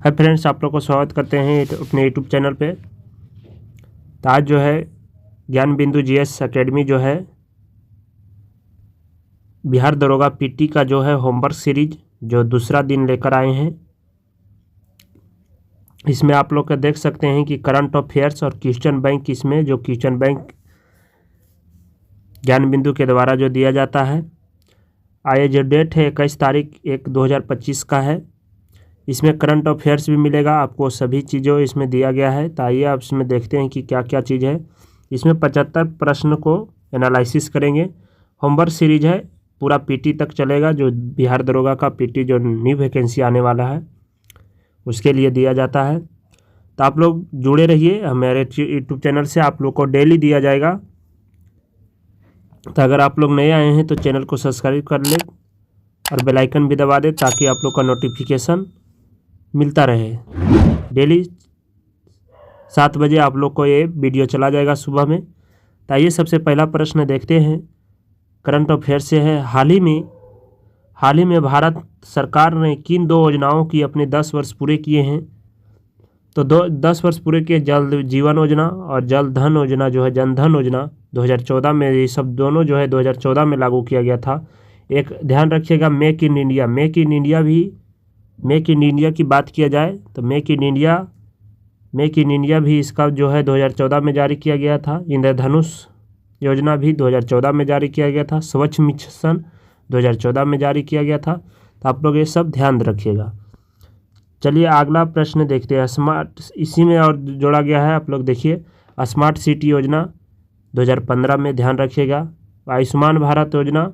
Hi friends, आप लोग को स्वागत करते हैं अपने यूट्यूब चैनल पे। तो आज जो है ज्ञान बिंदु जीएस एकेडमी जो है बिहार दरोगा पीटी का जो है होमवर्क सीरीज जो दूसरा दिन लेकर आए हैं। इसमें आप लोग का देख सकते हैं कि करंट अफेयर्स और क्वेश्चन बैंक, इसमें जो क्वेश्चन बैंक ज्ञान बिंदु के द्वारा जो दिया जाता है। आए जो डेट है 21 तारीख 1/2025 का है। इसमें करंट अफेयर्स भी मिलेगा आपको, सभी चीज़ों इसमें दिया गया है। तो आइए आप इसमें देखते हैं कि क्या क्या चीज़ है। इसमें 75 प्रश्न को एनालिसिस करेंगे। होमवर्क सीरीज है, पूरा पीटी तक चलेगा। जो बिहार दरोगा का पीटी जो न्यू वैकेंसी आने वाला है उसके लिए दिया जाता है। तो आप लोग जुड़े रहिए हमारे यूट्यूब चैनल से, आप लोग को डेली दिया जाएगा। तो अगर आप लोग नए आए हैं तो चैनल को सब्सक्राइब कर लें और बेल आइकन भी दबा दें ताकि आप लोग का नोटिफिकेशन मिलता रहे। डेली 7 बजे आप लोग को ये वीडियो चला जाएगा सुबह में। तो आइए सबसे पहला प्रश्न देखते हैं, करंट अफेयर से है। हाल ही में भारत सरकार ने किन 2 योजनाओं की अपने 10 वर्ष पूरे किए हैं? तो 10 वर्ष पूरे किए, जल जीवन योजना और जल धन योजना जो है जन धन योजना 2014 में। ये सब दोनों जो है 2014 में लागू किया गया था। एक ध्यान रखिएगा, मेक इन इंडिया की बात किया जाए तो मेक इन इंडिया भी इसका जो है 2014 में जारी किया गया था। इंद्रधनुष योजना भी 2014 में जारी किया गया था। स्वच्छ मिशन 2014 में जारी किया गया था। तो आप लोग ये सब ध्यान रखिएगा। चलिए अगला प्रश्न देखते हैं। स्मार्ट, इसी में और जोड़ा गया है, आप लोग देखिए। स्मार्ट सिटी योजना 2015 में, ध्यान रखिएगा। आयुष्मान भारत योजना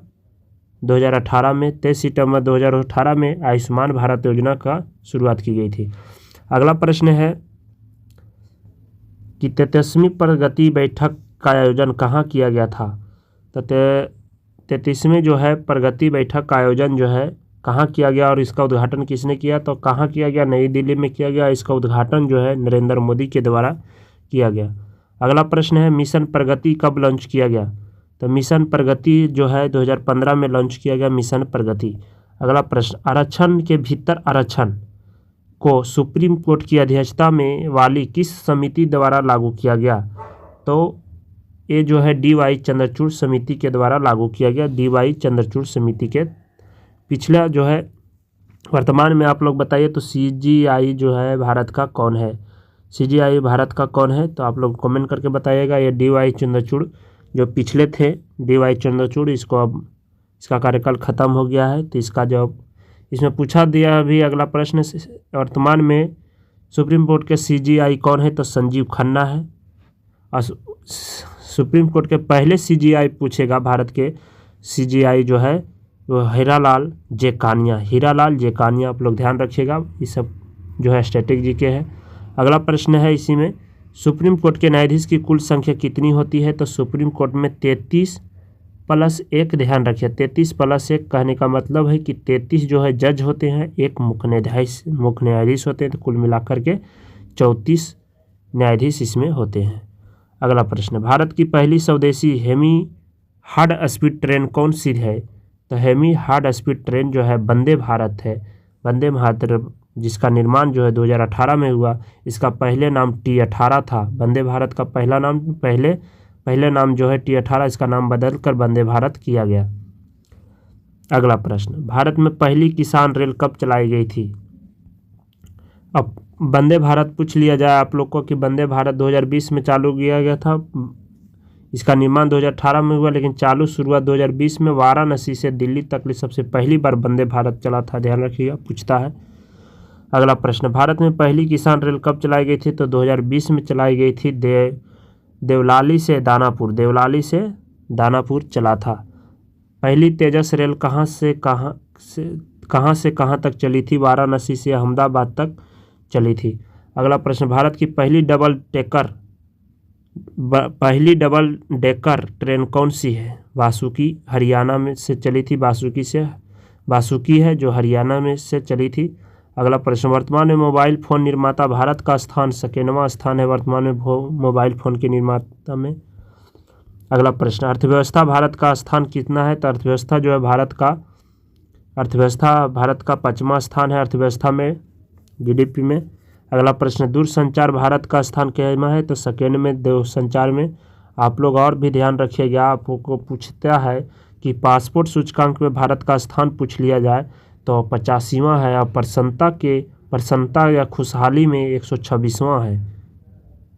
2018 में, 23 सितंबर 2018 में आयुष्मान भारत योजना का शुरुआत की गई थी। अगला प्रश्न है कि 33वीं प्रगति बैठक का आयोजन कहाँ किया गया था? तो 33वीं जो है प्रगति बैठक का आयोजन जो है कहाँ किया गया और इसका उद्घाटन किसने किया? तो कहाँ किया गया? नई दिल्ली में किया गया। इसका उद्घाटन जो है नरेंद्र मोदी के द्वारा किया गया। अगला प्रश्न है, मिशन प्रगति कब लॉन्च किया गया? तो मिशन प्रगति जो है 2015 में लॉन्च किया गया, मिशन प्रगति। अगला प्रश्न, आरक्षण के भीतर आरक्षण को सुप्रीम कोर्ट की अध्यक्षता में वाली किस समिति द्वारा लागू किया गया? तो ये जो है DY चंद्रचूड़ समिति के द्वारा लागू किया गया। DY चंद्रचूड़ समिति के पिछला जो है, वर्तमान में आप लोग बताइए तो CGI जो है भारत का कौन है? CGI भारत का कौन है? तो आप लोग कमेंट करके बताइएगा। ये DY चंद्रचूड़ जो पिछले थे, DY चंद्रचूड़, इसको अब इसका कार्यकाल खत्म हो गया है। तो इसका जवाब इसमें पूछा दिया अभी। अगला प्रश्न, वर्तमान में सुप्रीम कोर्ट के CGI कौन है? तो संजीव खन्ना है। और सुप्रीम कोर्ट के पहले CGI पूछेगा भारत के CGI जो है वो हीरालाल जेकानिया। आप लोग ध्यान रखिएगा, ये सब जो है स्टैटिक जीके है। अगला प्रश्न है इसी में, सुप्रीम कोर्ट के न्यायाधीश की कुल संख्या कितनी होती है? तो सुप्रीम कोर्ट में 33+1, ध्यान रखिए। 33+1 कहने का मतलब है कि 33 जो है जज होते हैं, एक मुख्य न्यायाधीश होते हैं। तो कुल मिलाकर के 34 न्यायाधीश इसमें होते हैं। अगला प्रश्न, भारत की पहली स्वदेशी हेमी हार्ड स्पीड ट्रेन कौन सी है? तो हेमी हार्ड स्पीड ट्रेन जो है वंदे भारत है। वंदे भारत जिसका निर्माण जो है 2018 में हुआ। इसका पहले नाम T18 था। वंदे भारत का पहले नाम जो है T18, इसका नाम बदलकर वंदे भारत किया गया। अगला प्रश्न, भारत में पहली किसान रेल कब चलाई गई थी? अब वंदे भारत पूछ लिया जाए आप लोग को कि वंदे भारत 2020 में चालू किया गया था। इसका निर्माण 2018 में हुआ, लेकिन चालू शुरुआत 2020 में वाराणसी से दिल्ली तक सबसे पहली बार वंदे भारत चला था। ध्यान रखिएगा, पूछता है। अगला प्रश्न, भारत में पहली किसान रेल कब चलाई गई थी? तो 2020 में चलाई गई थी। देवलाली से दानापुर चला था। पहली तेजस रेल कहाँ से कहाँ तक चली थी? वाराणसी से अहमदाबाद तक चली थी। अगला प्रश्न, भारत की पहली डबल डेकर ट्रेन कौन सी है? वासुकी, हरियाणा में से चली थी। वासुकी है जो हरियाणा में से चली थी। अगला प्रश्न, वर्तमान में मोबाइल फ़ोन निर्माता भारत का स्थान 2वां स्थान है वर्तमान में मोबाइल फ़ोन के निर्माता में। अगला प्रश्न, अर्थव्यवस्था भारत का स्थान कितना है? तो अर्थव्यवस्था जो है भारत का 5वां स्थान है अर्थव्यवस्था में। जीडीपी में। अगला प्रश्न, दूरसंचार भारत का स्थान क्या में है? तो सेकेंड में दूरसंचार में। आप लोग और भी ध्यान रखिएगा, आपको पूछता है कि पासपोर्ट सूचकांक में भारत का स्थान पूछ लिया जाए तो 85वां है, और प्रसन्नता या खुशहाली में 126वां है,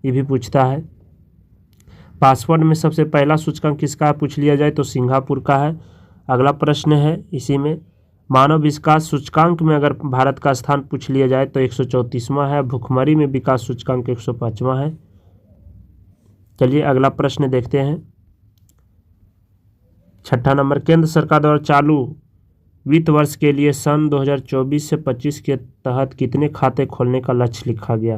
ये भी पूछता है। पासपोर्ट में सबसे पहला सूचकांक किसका है पूछ लिया जाए तो सिंगापुर का है। अगला प्रश्न है इसी में, मानव विकास सूचकांक में अगर भारत का स्थान पूछ लिया जाए तो 134वां है। भुखमरी में विकास सूचकांक 105वां है। चलिए अगला प्रश्न देखते हैं। छठा नंबर, केंद्र सरकार द्वारा चालू वित्त वर्ष के लिए सन 2024 से 25 के तहत कितने खाते खोलने का लक्ष्य लिखा गया?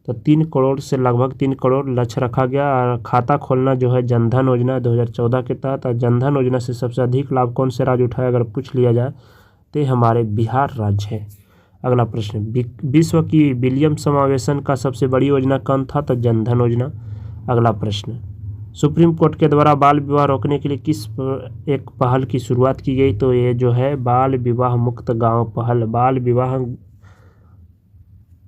तो 3 करोड़ से लगभग 3 करोड़ लक्ष्य रखा गया। और खाता खोलना जो है जनधन योजना 2014 के तहत, और जनधन योजना से सबसे अधिक लाभ कौन से राज्य उठाए अगर पूछ लिया जाए तो हमारे बिहार राज्य है। अगला प्रश्न, विश्व की विलियम समावेशन का सबसे बड़ी योजना कौन था? तो जनधन योजना। अगला प्रश्न, सुप्रीम कोर्ट के द्वारा बाल विवाह रोकने के लिए किस एक पहल की शुरुआत की गई? तो ये जो है बाल विवाह मुक्त गांव पहल, बाल विवाह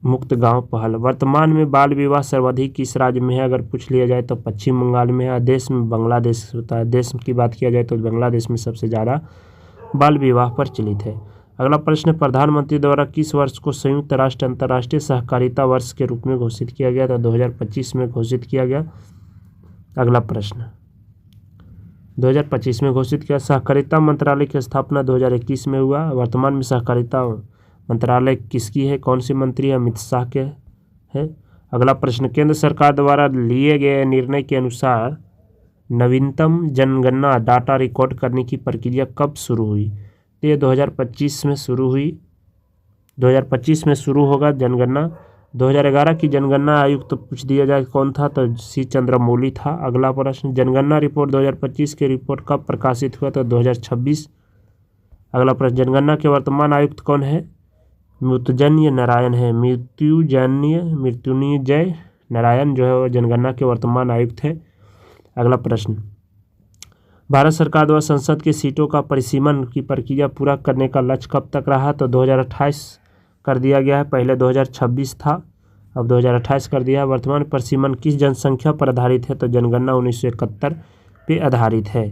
मुक्त गांव पहल। वर्तमान में बाल विवाह सर्वाधिक किस राज्य में है अगर पूछ लिया जाए तो पश्चिम बंगाल में है। देश में बांग्लादेश होता है। देश की बात किया जाए तो बांग्लादेश में सबसे ज़्यादा बाल विवाह प्रचलित है। अगला प्रश्न, प्रधानमंत्री द्वारा किस वर्ष को संयुक्त राष्ट्र अंतर्राष्ट्रीय सहकारिता वर्ष के रूप में घोषित किया गया? तो 2025 में घोषित किया गया। अगला प्रश्न, 2025 में घोषित किया। सहकारिता मंत्रालय की स्थापना 2021 में हुआ। वर्तमान में सहकारिता मंत्रालय किसकी है? कौन सी मंत्री है? अमित शाह के है। अगला प्रश्न, केंद्र सरकार द्वारा लिए गए निर्णय के अनुसार नवीनतम जनगणना डाटा रिकॉर्ड करने की प्रक्रिया कब शुरू हुई? तो ये 2025 में शुरू हुई। 2025 में शुरू होगा जनगणना। 2011 की जनगणना आयुक्त तो पूछ दिया जाए कौन था? तो सी चंद्रमौली था। अगला प्रश्न, जनगणना रिपोर्ट 2025 की रिपोर्ट कब प्रकाशित हुआ? तो 2026। अगला प्रश्न, जनगणना के वर्तमान आयुक्त कौन है? मृत्युंजय नारायण है। मृत्युंजय नारायण जो है वो जनगणना के वर्तमान आयुक्त है। अगला प्रश्न, भारत सरकार द्वारा संसद की सीटों का परिसीमन की प्रक्रिया पूरा करने का लक्ष्य कब तक रहा? तो 2028 कर दिया गया है। पहले 2026 था, अब 2028 कर दिया है। वर्तमान परिसीमन किस जनसंख्या पर आधारित है? तो जनगणना 1971 पे आधारित है।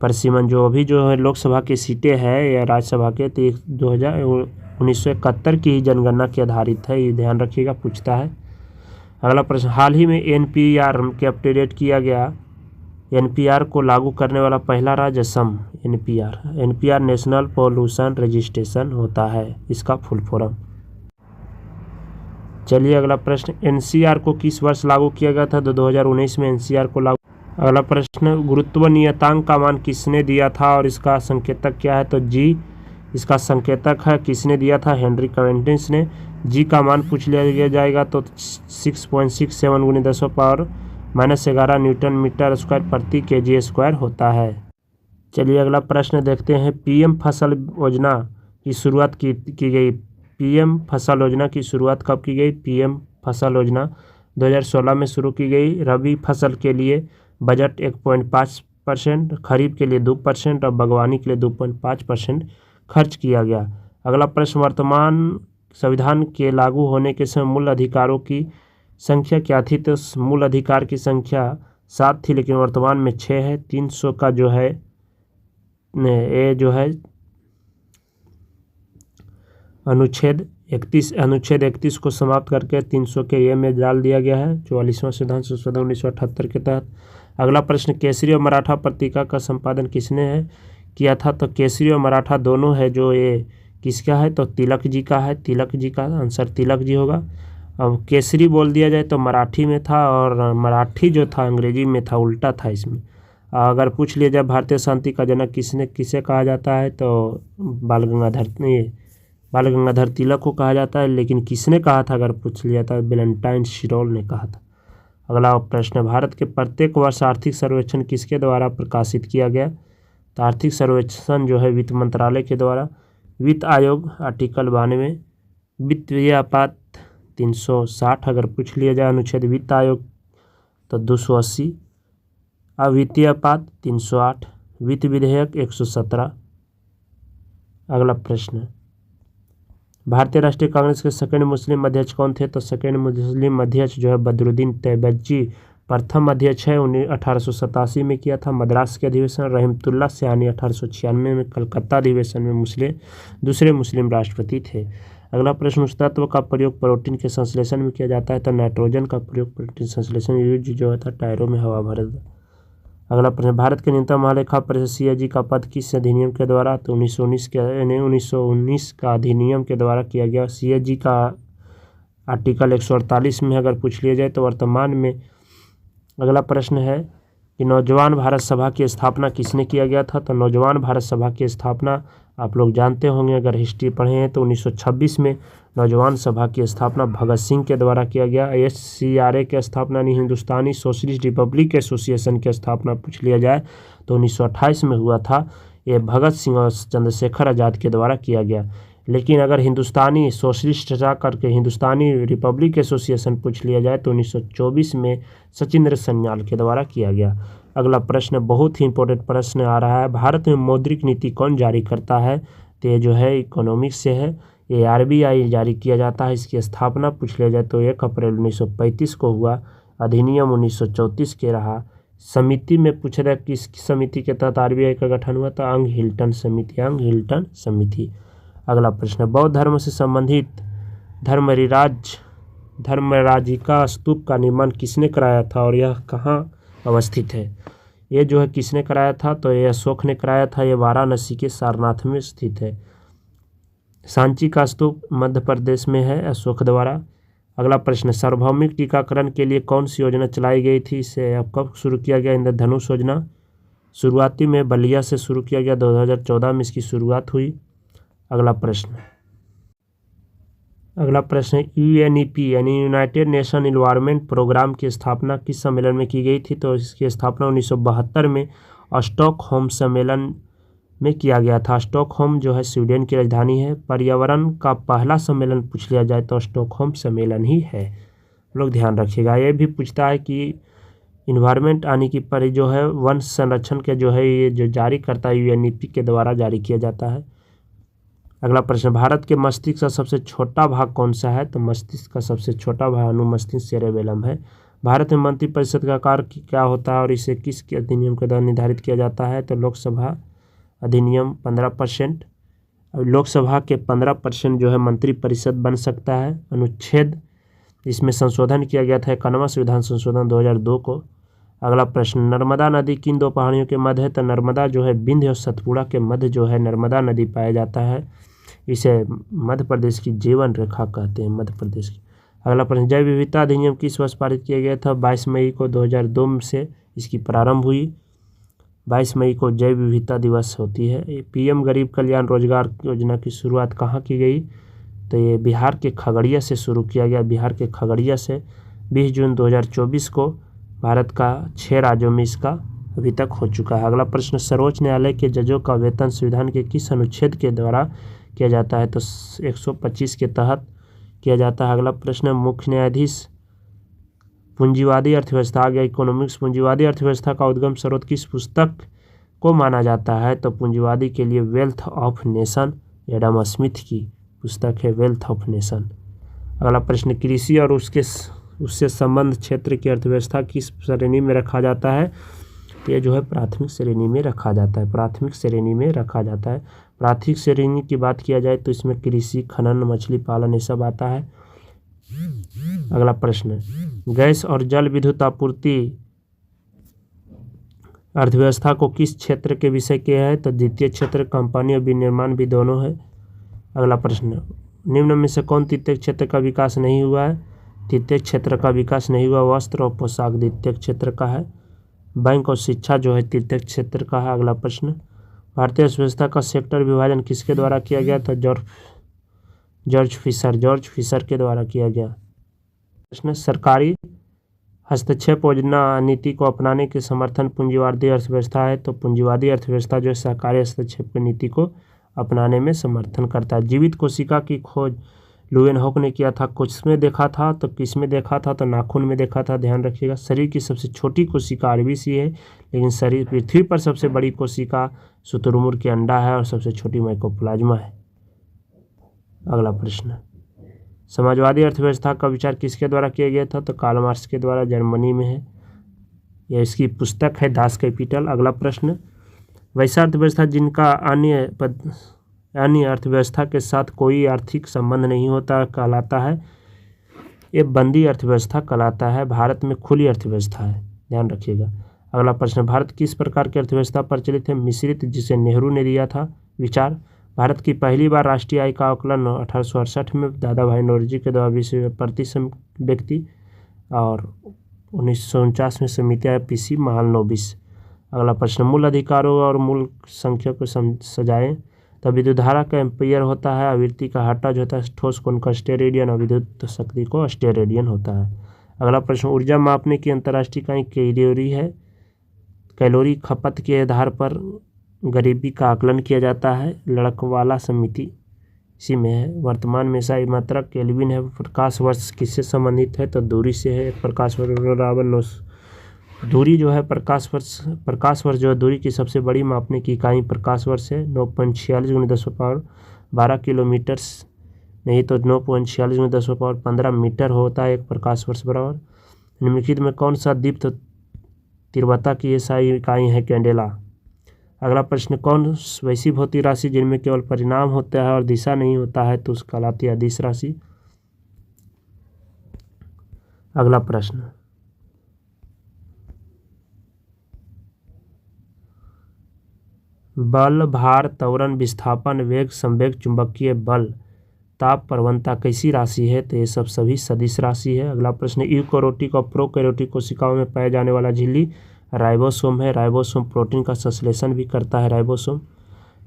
परिसीमन जो अभी जो है लोकसभा की सीटें हैं या राज्यसभा के, तो 1971 की ही जनगणना के आधारित है, ये ध्यान रखिएगा, पूछता है। अगला प्रश्न, हाल ही में एनपीआर के अपडेट किया गया। एनपीआर को लागू करने वाला पहला राज्य Assam. NPR national pollution registration होता है, इसका फुल फॉर्म। चलिए अगला प्रश्न, एनसीआर को किस वर्ष लागू किया गया था? तो 2019 में एनसीआर को लागू। अगला प्रश्न, गुरुत्व नियतांक का मान किसने दिया था और इसका संकेतक क्या है? तो जी इसका संकेतक है। किसने दिया था? हेनरी कैवेंडिश ने। जी का मान पूछ लिया जाएगा तो 6.67 × 10⁻⁻11 न्यूटन मीटर स्क्वायर प्रति केजी स्क्वायर होता है। चलिए अगला प्रश्न देखते हैं। पीएम फसल योजना की शुरुआत की गई। पीएम फसल योजना की शुरुआत कब की गई? पीएम फसल योजना 2016 में शुरू की गई। रबी फसल के लिए बजट 1.5%, खरीफ के लिए 2% और बागवानी के लिए 2.5% खर्च किया गया। अगला प्रश्न, वर्तमान संविधान के लागू होने के समय मूल अधिकारों की संख्या क्या थी? तो मूल अधिकार की संख्या 7 थी, लेकिन वर्तमान में 6 है। 300 का जो है ये जो है अनुच्छेद 31 को समाप्त करके 300 के ये में डाल दिया गया है। 44वां संविधान संशोधन 1978 के तहत। अगला प्रश्न, केसरी और मराठा पत्रिका का संपादन किसने किया था? तो केसरी और मराठा दोनों है जो ये किसका है? तो तिलक जी का है। तिलक जी का आंसर तिलक जी होगा। अब केसरी बोल दिया जाए तो मराठी में था, और मराठी जो था अंग्रेजी में था, उल्टा था इसमें। अगर पूछ लिया जाए भारतीय शांति का जनक किसे कहा जाता है? तो बाल गंगाधर तिलक को कहा जाता है। लेकिन किसने कहा था अगर पूछ लिया था? वैलेंटाइन शिरोल ने कहा था। अगला प्रश्न, भारत के प्रत्येक वर्ष आर्थिक सर्वेक्षण किसके द्वारा प्रकाशित किया गया? तो आर्थिक सर्वेक्षण जो है वित्त मंत्रालय के द्वारा। वित्त आयोग आर्टिकल 92। वित्तीय आपात 360 अगर पूछ लिया जाए अनुच्छेद वित्त आयोग तो 280। अवित्तीय आपात 308। वित्त विधेयक 117। अगला प्रश्न, भारतीय राष्ट्रीय कांग्रेस के सेकंड मुस्लिम अध्यक्ष कौन थे? तो सेकंड मुस्लिम अध्यक्ष जो है बदरुद्दीन तैयबजी। प्रथम अध्यक्ष है 1887 में किया था मद्रास के अधिवेशन। रहमतुल्लाह सयानी 1896 में कलकत्ता अधिवेशन में दूसरे मुस्लिम राष्ट्रपति थे। अगला प्रश्न, उस तत्व का प्रयोग प्रोटीन के संश्लेषण में किया जाता है? तो नाइट्रोजन का प्रयोग प्रोटीन संश्लेषण यूज जो होता है टायरों में हवा भर। अगला प्रश्न, भारत के न्यूनतम आलेखा परिषद CAG का पद किस अधिनियम के द्वारा? तो 1919 का अधिनियम के द्वारा किया गया। CAG का आर्टिकल 148 में अगर पूछ लिया जाए तो वर्तमान में। अगला प्रश्न है कि नौजवान भारत सभा की स्थापना किसने किया गया था? तो नौजवान भारत सभा की स्थापना आप लोग जानते होंगे अगर हिस्ट्री पढ़े हैं तो 1926 में नौजवान सभा की स्थापना भगत सिंह के द्वारा किया गया। SCRA की स्थापना नहीं, हिंदुस्तानी सोशलिस्ट रिपब्लिक एसोसिएशन की स्थापना पूछ लिया जाए तो 1928 में हुआ था। ये भगत सिंह और चंद्रशेखर आज़ाद के द्वारा किया गया। लेकिन अगर हिंदुस्तानी सोशलिस्ट हटा करके हिंदुस्तानी रिपब्लिक एसोसिएशन पूछ लिया जाए तो 1924 में सचिंद्र सन्याल के द्वारा किया गया। अगला प्रश्न बहुत ही इंपॉर्टेंट प्रश्न आ रहा है, भारत में मौद्रिक नीति कौन जारी करता है? तो ये जो है इकोनॉमिक्स से है, ये RBI जारी किया जाता है। इसकी स्थापना पूछ लिया जाए तो 1 अप्रैल 1935 को हुआ। अधिनियम 1934 के रहा। समिति में पूछ रहा है किस समिति के तहत RBI का गठन हुआ था? अंग हिल्टन समिति। अगला प्रश्न, बौद्ध धर्म से संबंधित धर्मराजिका स्तूप का निर्माण किसने कराया था और यह कहाँ अवस्थित है? ये जो है किसने कराया था? तो ये अशोक ने कराया था। ये वाराणसी के सारनाथ में स्थित है। सांची का स्तूप मध्य प्रदेश में है अशोक द्वारा। अगला प्रश्न, सार्वभौमिक टीकाकरण के लिए कौन सी योजना चलाई गई थी? इसे अब कब शुरू किया गया? इंद्रधनुष योजना शुरुआती में बलिया से शुरू किया गया, 2014 में इसकी शुरुआत हुई। अगला प्रश्न UNEP यानी यूनाइटेड नेशन एनवायरनमेंट प्रोग्राम की स्थापना किस सम्मेलन में की गई थी? तो इसकी स्थापना 1972 में स्टॉकहोम सम्मेलन में किया गया था। स्टॉकहोम जो है स्वीडन की राजधानी है। पर्यावरण का पहला सम्मेलन पूछ लिया जाए तो स्टॉकहोम सम्मेलन ही है, लोग ध्यान रखिएगा। ये भी पूछता है कि इन्वायरमेंट आने की पर जो है वन संरक्षण के जो है ये जो जारी करता है UNEP के द्वारा जारी किया जाता है। अगला प्रश्न, भारत के मस्तिष्क का सबसे छोटा भाग कौन सा है? तो मस्तिष्क का सबसे छोटा भाग अनुमस्तिष्क सेरेबेलम है। भारत में मंत्रिपरिषद का कार्य क्या होता है और इसे किस अधिनियम के द्वारा निर्धारित किया जाता है? तो लोकसभा अधिनियम 15%। लोकसभा के 15% जो है मंत्रिपरिषद बन सकता है। अनुच्छेद इसमें संशोधन किया गया था 91वां संविधान संशोधन 2002 को। अगला प्रश्न, नर्मदा नदी किन दो पहाड़ियों के मध्य है? तो नर्मदा जो है विंध्य और सतपुड़ा के मध्य जो है नर्मदा नदी पाया जाता है। इसे मध्य प्रदेश की जीवन रेखा कहते हैं, मध्य प्रदेश की। अगला प्रश्न, जैव विविधता अधिनियम किस वर्ष पारित किया गया था? 22 मई को 2002 से इसकी प्रारंभ हुई। 22 मई को जैव विविधता दिवस होती है। PM गरीब कल्याण रोजगार योजना की शुरुआत कहाँ की गई? तो ये बिहार के खगड़िया से शुरू किया गया। बिहार के खगड़िया से 20 जून 2024 को भारत का 6 राज्यों में इसका अभी तक हो चुका है। अगला प्रश्न, सर्वोच्च न्यायालय के जजों का वेतन संविधान के किस अनुच्छेद के द्वारा किया जाता है? तो 125 के तहत किया जाता है। अगला प्रश्न, मुख्य न्यायाधीश पूंजीवादी अर्थव्यवस्था आ गया इकोनॉमिक्स। पूंजीवादी अर्थव्यवस्था का उद्गम स्रोत किस पुस्तक को माना जाता है? तो पूंजीवादी के लिए wealth of nation Adam Smith की पुस्तक है वेल्थ ऑफ नेशन। अगला प्रश्न, कृषि और उससे संबंध क्षेत्र की अर्थव्यवस्था किस श्रेणी में रखा जाता है? ये जो है प्राथमिक श्रेणी में रखा जाता है। प्राथमिक श्रेणी की बात किया जाए तो इसमें कृषि, खनन, मछली पालन ये सब आता है। अगला प्रश्न, गैस और जल विद्युत आपूर्ति अर्थव्यवस्था को किस क्षेत्र के विषय के है? तो द्वितीय क्षेत्र, कंपनी और विनिर्माण भी दोनों है। अगला प्रश्न, निम्न में से कौन तृतीय क्षेत्र का विकास नहीं हुआ है? तृतीय क्षेत्र का विकास नहीं हुआ वस्त्र और पोशाक द्वितीय क्षेत्र का है। बैंक और शिक्षा जो है तृतीय क्षेत्र का है। अगला प्रश्न, भारतीय अर्थव्यवस्था का सेक्टर विभाजन किसके द्वारा किया गया? तो जॉर्ज फिशर के द्वारा किया गया। प्रश्न, सरकारी हस्तक्षेप योजना नीति को अपनाने के समर्थन पूंजीवादी अर्थव्यवस्था है। तो पूंजीवादी अर्थव्यवस्था जो है सरकारी हस्तक्षेप की नीति को अपनाने में समर्थन करता है। जीवित कोशिका की खोज लुएनहॉक ने किया था। किसमें देखा था? तो किसमें देखा था? तो नाखून में देखा था, ध्यान रखिएगा। शरीर की सबसे छोटी कोशिका RBC है, लेकिन शरीर पृथ्वी पर सबसे बड़ी कोशिका शुतुरमुर्ग के अंडा है और सबसे छोटी माइकोप्लाज्मा है। अगला प्रश्न, समाजवादी अर्थव्यवस्था का विचार किसके द्वारा किया गया था? तो कार्ल मार्क्स के द्वारा, जर्मनी में है, यह इसकी पुस्तक है दास कैपिटल। अगला प्रश्न, वैसा अर्थव्यवस्था जिनका अन्य अर्थव्यवस्था के साथ कोई आर्थिक संबंध नहीं होता कहलाता है, ये बंदी अर्थव्यवस्था कहलाता है। भारत में खुली अर्थव्यवस्था है, ध्यान रखिएगा। अगला प्रश्न, भारत किस प्रकार की अर्थव्यवस्था प्रचलित है? मिश्रित, जिसे नेहरू ने दिया था विचार। भारत की पहली बार राष्ट्रीय आय का आकलन 1868 में दादा भाई नौरोजी के द्वारा 20 व्यक्ति, और 1949 में समिति आय पीसी महालनोबिस। अगला प्रश्न, मूल अधिकारों और मूल संख्या को सजाएं। तो विद्युत धारा का एम्पियर होता है, आवृत्ति का हाटा जो होता है ठोस कोण का स्टेरेडियन, और विद्युत शक्ति को स्टेरेडियन होता है। अगला प्रश्न, ऊर्जा मापने की अंतर्राष्ट्रीय इकाई कैलोरी है। कैलोरी खपत के आधार पर गरीबी का आकलन किया जाता है, लड़कवाला समिति इसी में है। वर्तमान में सही मात्रा केल्विन है। प्रकाश वर्ष किससे संबंधित है? तो दूरी से है। प्रकाश वर्ष बराबर 9, दूरी जो है प्रकाश वर्ष जो है दूरी की सबसे बड़ी मापने की इकाई प्रकाश वर्ष है। 9.46 × 10⁻12 किलोमीटर, नहीं तो 9.46 × 10⁻15 मीटर होता है एक प्रकाश वर्ष बराबर। निम्नलिखित में कौन सा दीप्त तीव्रता की SI इकाई है? कैंडेला। अगला प्रश्न, कौन वैसी भौतिक राशि जिनमें केवल परिणाम होता है और दिशा नहीं होता है? तो उसका कहलाती है अदिश राशि। अगला प्रश्न, बल, भार, त्वरण, विस्थापन, वेग, संवेग, चुंबकीय बल, ताप, प्रवणता कैसी राशि है? तो ये सब सभी सदिश राशि है। अगला प्रश्न, यूकैरियोटिक और प्रोकैरियोटिक कोशिकाओं में पाए जाने वाला झिल्ली राइबोसोम है। राइबोसोम प्रोटीन का संश्लेषण भी करता है, राइबोसोम।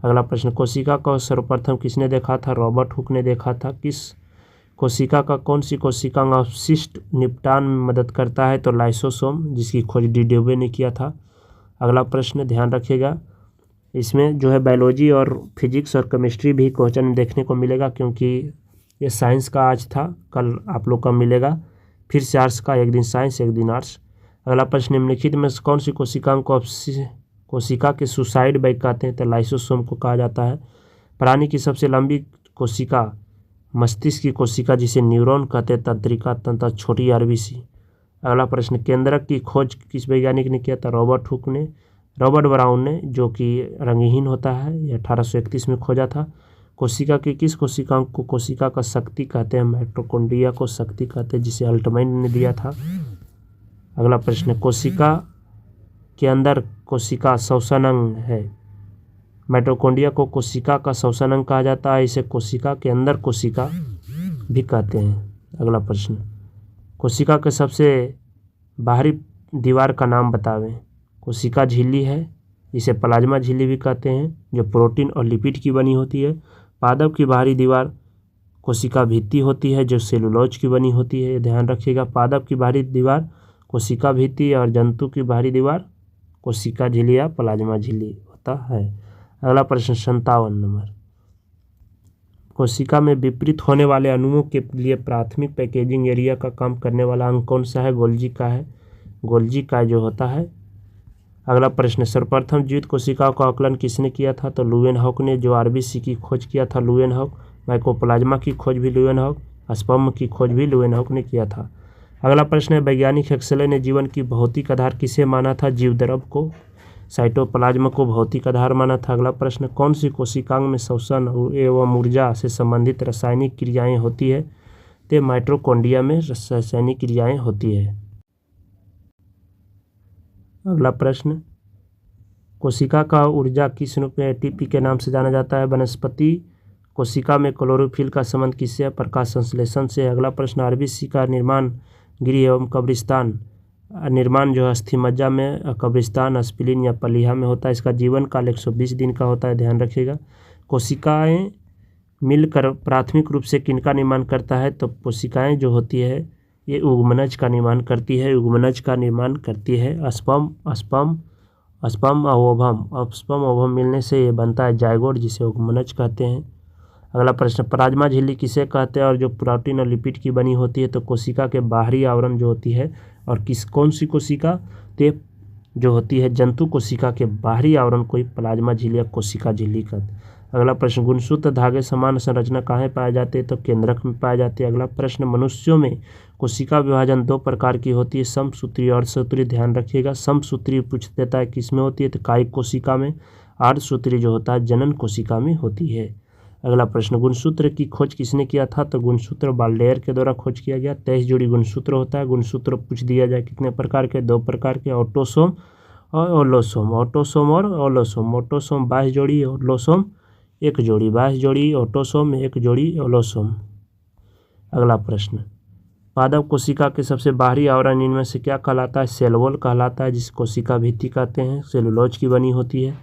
अगला प्रश्न, कोशिका को सर्वप्रथम किसने देखा था? रॉबर्ट हुक ने देखा था। किस कोशिका का कौन सी कोशिका अवशिष्ट निपटान में मदद करता है? तो लाइसोसोम, जिसकी खोज डी ने किया था। अगला प्रश्न, ध्यान रखिएगा, इसमें जो है बायोलॉजी और फिजिक्स और केमिस्ट्री भी क्वेश्चन देखने को मिलेगा, क्योंकि ये साइंस का आज था, कल आप लोग का मिलेगा फिर से आर्ट्स का, एक दिन साइंस एक दिन आर्ट्स। अगला प्रश्न, निम्नलिखित में कौन सी कोशिकाओं को कोशिका के सुसाइड बैग कहते हैं? तो लाइसोसोम को कहा जाता है। प्राणी की सबसे लंबी कोशिका मस्तिष्क की कोशिका, जिसे न्यूरॉन कहते हैं, तंत्रिका तंत्र, छोटी RBC। अगला प्रश्न, केंद्रक की खोज किस वैज्ञानिक ने किया था? रॉबर्ट हुक ने। रॉबर्ट ब्राउन ने, जो कि रंगहीन होता है, यह 1831 में खोजा था। कोशिका की किस कोशिकाओं को कोशिका का शक्ति कहते हैं? माइटोकॉन्ड्रिया को शक्ति कहते हैं, जिसे अल्टमैन ने दिया था। अगला प्रश्न, कोशिका के अंदर कोशिका श्वसन अंग है। माइटोकॉन्ड्रिया को कोशिका का श्वसन अंग कहा जाता है, इसे कोशिका के अंदर कोशिका भी कहते हैं। अगला प्रश्न, कोशिका के सबसे बाहरी दीवार का नाम बतावें। कोशिका झिल्ली है, इसे प्लाज्मा झिल्ली भी कहते हैं, जो प्रोटीन और लिपिड की बनी होती है। पादप की बाहरी दीवार कोशिका भित्ति होती है, जो सेलुलोज की बनी होती है, ध्यान रखिएगा। पादप की बाहरी दीवार कोशिका भित्ति और जंतु की बाहरी दीवार कोशिका झिल्ली या प्लाज्मा झिल्ली होता है। अगला प्रश्न 57 नंबर, कोशिका में विपरीत होने वाले अणुओं के लिए प्राथमिक पैकेजिंग एरिया का काम करने वाला अंग कौन सा है? गोल्जी का है, गोल्जी का जो होता है। अगला प्रश्न, सर्वप्रथम जीवित कोशिकाओं का आकलन किसने किया था? तो लुवेनहॉक ने, जो RBC की खोज किया था लुवेनहॉक। माइकोप्लाज्मा की खोज भी लुवेनहॉक, स्पर्म की खोज भी लुवेनहॉक ने किया था। अगला प्रश्न है, वैज्ञानिक हेक्सले ने जीवन की भौतिक आधार किसे माना था? जीवद्रव्य को। साइटोप्लाज्म को भौतिक आधार माना था। अगला प्रश्न, कौन सी कोशिकाओं में श्वसन एवं ऊर्जा से संबंधित रासायनिक क्रियाएँ होती है? तो माइटोकॉन्ड्रिया में रासायनिक क्रियाएँ होती है। अगला प्रश्न, कोशिका का ऊर्जा किस रूप में ATP के नाम से जाना जाता है? वनस्पति कोशिका में क्लोरोफिल का संबंध किससे है? प्रकाश संश्लेषण से। अगला प्रश्न, RBC का निर्माण गृह एवं कब्रिस्तान निर्माण जो है अस्थिमज्जा में, कब्रिस्तान स्प्लीन या पलीहा में होता है। इसका जीवन काल 120 दिन का होता है, ध्यान रखिएगा। कोशिकाएं मिलकर प्राथमिक रूप से किनका निर्माण करता है? तो कोशिकाएं जो होती है ये उगमनज का निर्माण करती है, उगमनज का निर्माण करती है। स्पर्म ओवम मिलने से ये बनता है जायगोट, जिसे उगमनज कहते हैं। अगला प्रश्न, प्लाज्मा झिल्ली किसे कहते हैं और जो प्रोटीन और लिपिड की बनी होती है? तो कोशिका के बाहरी आवरण जो होती है, और कौन सी कोशिका? तो जो होती है जंतु कोशिका के बाहरी आवरण को ही प्लाज्मा झिल्ली या कोशिका झिल्ली कहते हैं। अगला प्रश्न, गुणसूत्र धागे समान संरचना कहाँ पाए जाते हैं? तो केंद्रक में पाए जाते हैं। अगला प्रश्न, मनुष्यों में कोशिका विभाजन 2 प्रकार की होती है, समसूत्री और अर्धसूत्री। ध्यान रखिएगा, समसूत्री पूछ देता है किस में होती है? तो कायिक कोशिका में। अर्धसूत्री जो होता है जनन कोशिका में होती है। अगला प्रश्न, गुणसूत्र की खोज किसने किया था? तो गुणसूत्र बाल्डेयर के द्वारा खोज किया गया। 23 जोड़ी गुणसूत्र होता है। गुणसूत्र पूछ दिया जाए कितने प्रकार के? 2 प्रकार के, ऑटोसोम और ओलोसोम। ऑटोसोम और ओलोसोम। ऑटोसोम 22 जोड़ी, ओलोसोम 1 जोड़ी। 22 जोड़ी ऑटोसोम, 1 जोड़ी ओलोसोम। अगला प्रश्न, पादप कोशिका के सबसे बाहरी आवरण इनमें से क्या कहलाता है? सेल वॉल कहलाता है, जिस कोशिका भित्ति कहते हैं, सेलुलोज की बनी होती है।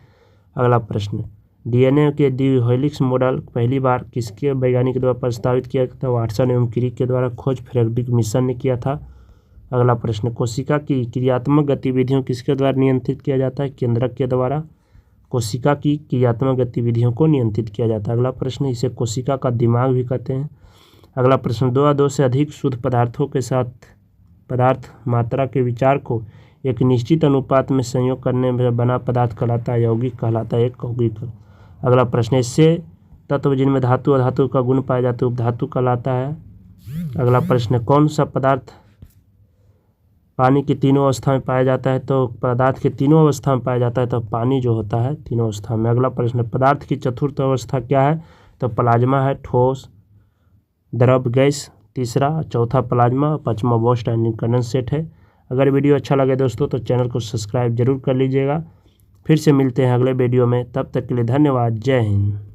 अगला प्रश्न, डीएनए के द्विहेलिक्स मॉडल पहली बार किसके वैज्ञानिक द्वारा प्रस्तावित किया गया था? वाटसन एवं क्रिक के द्वारा खोज फ्रेडरिक मिशन ने किया था। अगला प्रश्न, कोशिका की क्रियात्मक गतिविधियों किसके द्वारा नियंत्रित किया जाता है? केंद्रक के द्वारा कोशिका की क्रियात्मक गतिविधियों को नियंत्रित किया जाता है। अगला प्रश्न, इसे कोशिका का दिमाग भी कहते हैं। अगला प्रश्न, 2 या 2 से अधिक शुद्ध पदार्थों के साथ पदार्थ मात्रा के विचार को एक निश्चित अनुपात में संयोग करने में बना पदार्थ कहलाता है, यौगिक कहलाता है, एक यौगिक। अगला प्रश्न, इससे तत्व जिनमें धातु और धातु का गुण पाया जाता है उपधातु कहलाता है। अगला प्रश्न, कौन सा पदार्थ पानी की तीनों अवस्था में पाया जाता है? तो पदार्थ के तीनों अवस्था में पाया जाता है, तो पानी जो होता है तीनों अवस्था में। अगला प्रश्न, पदार्थ की चतुर्थ अवस्था क्या है? तो प्लाज्मा है, ठोस, द्रव, गैस तीसरा, चौथा प्लाज्मा, पांचवा बॉस्ट एंड कंडेंसेट है। अगर वीडियो अच्छा लगे दोस्तों तो चैनल को सब्सक्राइब जरूर कर लीजिएगा। फिर से मिलते हैं अगले वीडियो में, तब तक के लिए धन्यवाद। जय हिंद।